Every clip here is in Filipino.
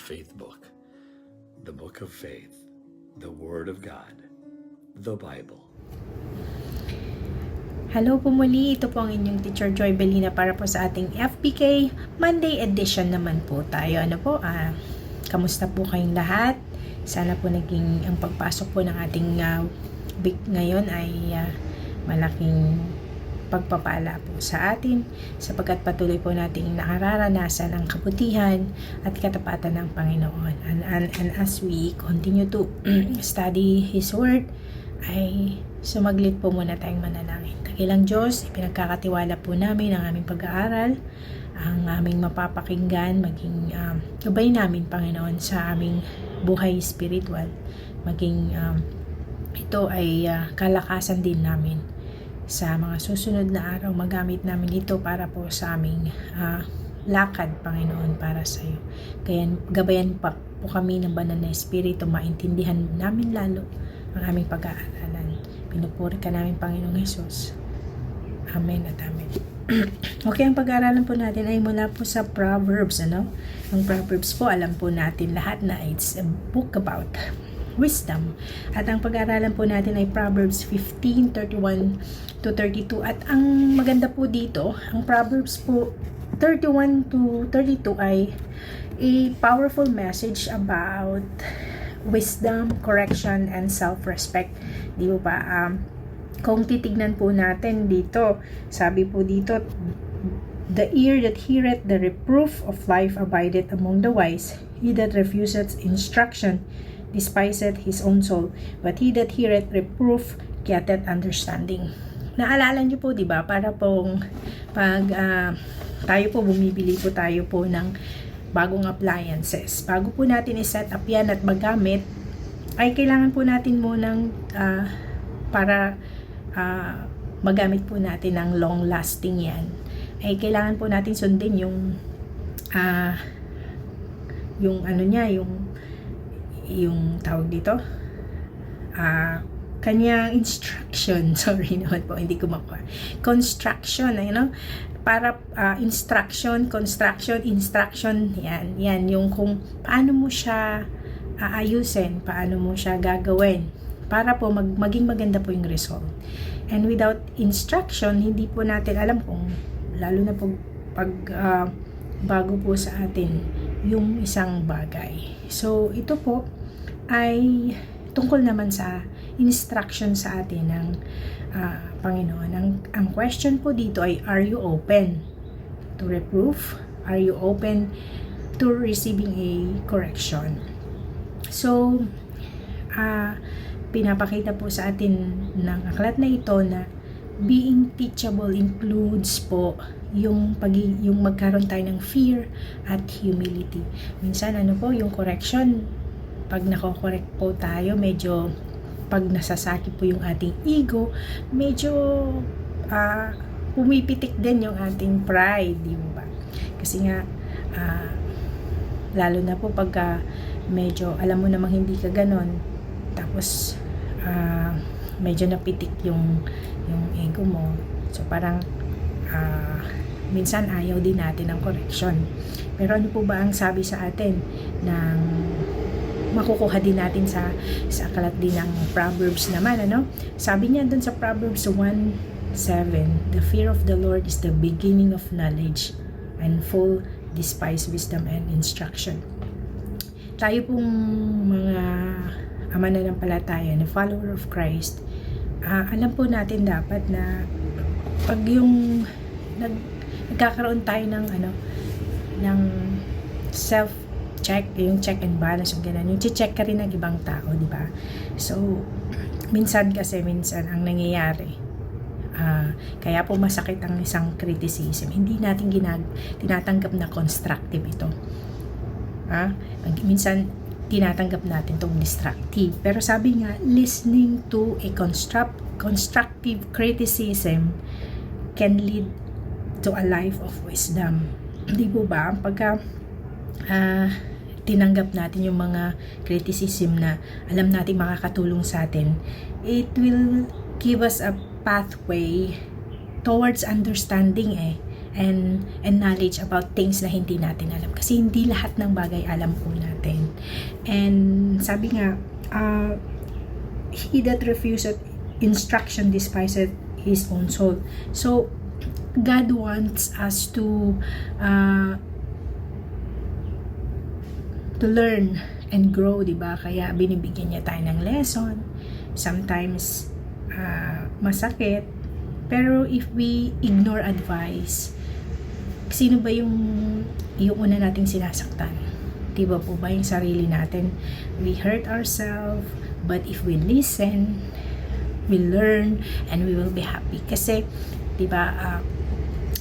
faith book, the book of faith, the Word of God, the Bible. Hello po muli, ito po ang inyong Teacher Joy Belina para po sa ating FPK Monday edition naman po tayo. Kamusta po kayong lahat? Sana po ang pagpasok po ng ating week ngayon ay malaking pagpapala po sa atin sapagkat patuloy po nating nakararanasan ang kabutihan at katapatan ng Panginoon. And as we continue to study His Word, ay sumaglit po muna tayong manalangin. Dakilang Diyos, ipinagkakatiwala po namin ang aming pag-aaral, ang aming mapapakinggan, maging gabay namin, Panginoon, sa aming buhay spiritual. Maging ito ay kalakasan din namin sa mga susunod na araw. Magamit namin ito para po sa aming lakad, Panginoon, para sa iyo. Kaya gabayan pa po kami ng banal na Espiritu, maintindihan namin lalo ang aming pag-aaralan. Pinupuri ka namin, Panginoong Jesus. Amen at amen. Okay, ang pag-aaralan po natin ay mula po sa Proverbs. Ang Proverbs po, alam po natin lahat na it's a book about wisdom. At ang pag-aaralan po natin ay Proverbs 15:31 to 32. At ang maganda po dito, ang Proverbs po 31 to 32 ay a powerful message about wisdom, correction, and self-respect. Di ba ba? Kung titignan po natin dito, sabi po dito, the ear that heareth the reproof of life abideth among the wise. He that refuseth instruction despiseth his own soul, but he that heareth reproof getteth understanding. Naalala niyo po, di ba? Para pong pag tayo po bumibili po tayo po ng bagong appliances. Bago po natin i-set up yan at magamit, ay kailangan po natin munang para magamit po natin ng long lasting yan, ay kailangan po natin sundin yung ano niya, yung tawag dito, kanyang instruction. Sorry naman po, hindi ko makuha. Construction, para instruction, construction, instruction, yan yung kung paano mo siya aayusin, paano mo siya gagawin para po maging maganda po yung result. And without instruction, hindi po natin alam kung, lalo na pag bago po sa atin yung isang bagay. So ito po ay tungkol naman sa instruction sa atin ng Panginoon. Ang question po dito ay, are you open to reproof? Are you open to receiving a correction? So, pinapakita po sa atin ng aklat na ito na being teachable includes po yung magkaroon tayo ng fear at humility. Minsan yung correction, pag nako-correct po tayo, medyo pag nasasakit po yung ating ego, medyo pumipitik din yung ating pride, di ba? Kasi nga lalo na po pagka medyo alam mo namang hindi ka ganon, tapos medyo napitik yung ego mo. So parang minsan ayaw din natin ng correction. Pero ano po ba ang sabi sa atin ng makukuha din natin sa aklat din ng Proverbs naman, Sabi niya dun sa Proverbs 1:7, the fear of the Lord is the beginning of knowledge, and full despise wisdom and instruction. Tayo pong mga mananampalataya na follower of Christ, alam po natin dapat na pag yung nagkakaroon tayo ng self-check, yung check and balance, yung ganun, yung check ka rin ng ibang tao, di ba? So, minsan ang nangyayari, kaya po masakit ang isang criticism, hindi natin tinatanggap na constructive ito. Minsan tinatanggap natin itong destructive. Pero sabi nga, listening to a constructive criticism can lead to a life of wisdom. Di po ba? Pagka tinanggap natin yung mga criticism na alam natin makakatulong sa atin, it will give us a pathway towards understanding and knowledge about things na hindi natin alam. Kasi hindi lahat ng bagay alam po natin. natin. And sabi nga, he that refuseth instruction despiseth his own soul. So, God wants us to learn and grow, diba? Kaya binibigyan niya tayo ng lesson. Sometimes, masakit. Pero if we ignore advice, sino ba yung una nating sinasaktan? Diba po ba yung sarili natin? We hurt ourselves, but if we listen, we learn, and we will be happy. Kasi, diba,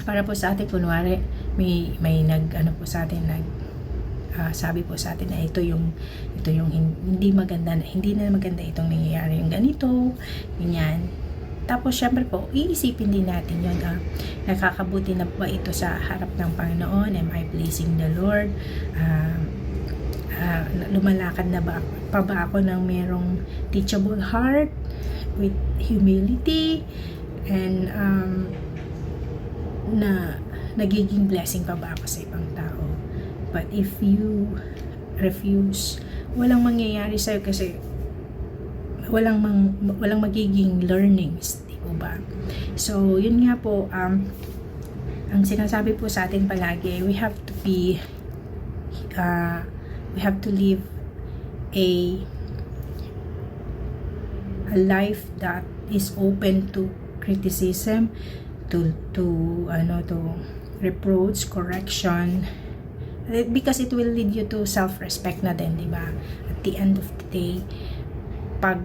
para po sa atin, kunwari, may po sa atin, sabi po sa atin na ito yung hindi na maganda itong nangyayari, yung ganito, ganyan. Tapos, syempre po, iisipin din natin yun, nakakabuti na ba ito sa harap ng Panginoon? Am I pleasing the Lord? Lumalakad na ba ako ng merong teachable heart with humility and na nagiging blessing pa ba ako sa ibang tao? But if you refuse, walang mangyayari sa'yo kasi walang magiging learnings, di po ba? So, yun nga po, ang sinasabi po sa atin palagi, we have to live a life that is open to criticism, to reproach, correction, because it will lead you to self-respect na din, di ba? At the end of the day, pag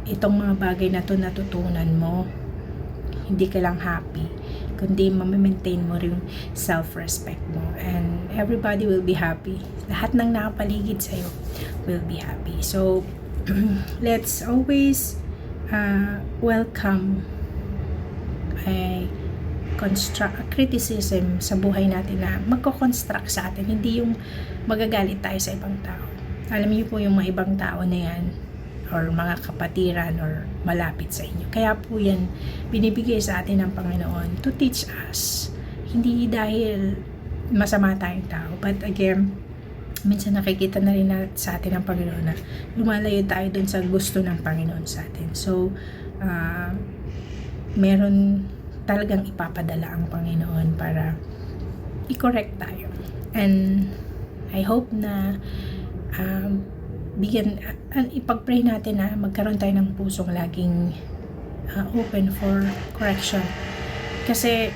itong mga bagay na to natutunan mo, hindi ka lang happy, kundi ma-maintain mo rin self-respect mo, and everybody will be happy. Lahat ng nakapaligid sa'yo will be happy. So, let's always welcome criticism sa buhay natin na magko-construct sa atin, hindi yung magagalit tayo sa ibang tao. Alam niyo po yung mga ibang tao na yan, or mga kapatiran, or malapit sa inyo. Kaya po yan, binibigay sa atin ng Panginoon to teach us. Hindi dahil masama tayong tao, but again, minsan nakikita na rin sa atin ng Panginoon na lumalayo tayo dun sa gusto ng Panginoon sa atin. So, meron talagang ipapadala ang Panginoon para i-correct tayo. And I hope na ipag-pray natin na magkaroon tayo ng pusong laging open for correction. Kasi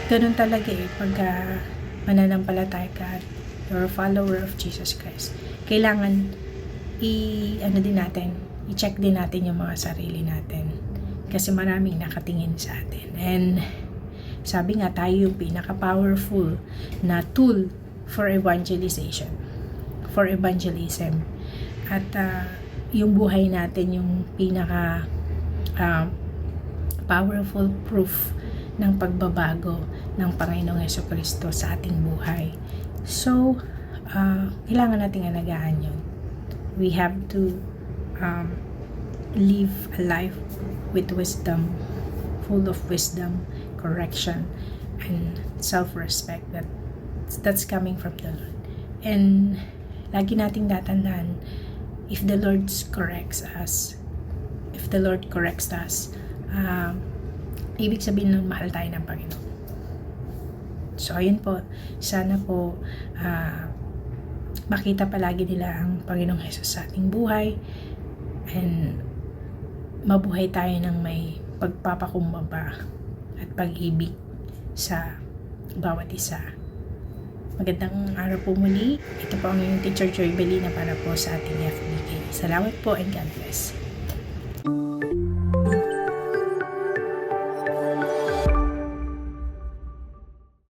ganun talaga pagka mananampalataya ka, you're a follower of Jesus Christ. Kailangan i-check din natin yung mga sarili natin. Kasi maraming nakatingin sa atin. And sabi nga, tayo yung pinaka-powerful na tool for evangelism. At yung buhay natin yung pinaka powerful proof ng pagbabago ng Panginoong Jesucristo sa ating buhay. So, kailangan nating alagaan yun. We have to live a life with wisdom, full of wisdom, correction, and self-respect that's coming from the Lord. And lagi nating tatandaan, if the Lord corrects us, ibig sabihin nun, mahal tayo ng Panginoon. So, ayun po, sana po makita palagi nila ang Panginoong Jesus sa ating buhay, and mabuhay tayo ng may pagpapakumbaba at pag-ibig sa bawat isa. Magandang araw po muli. Ito po ang inyong Teacher Joy Belina para po sa ating FBK. Salamat po and God bless.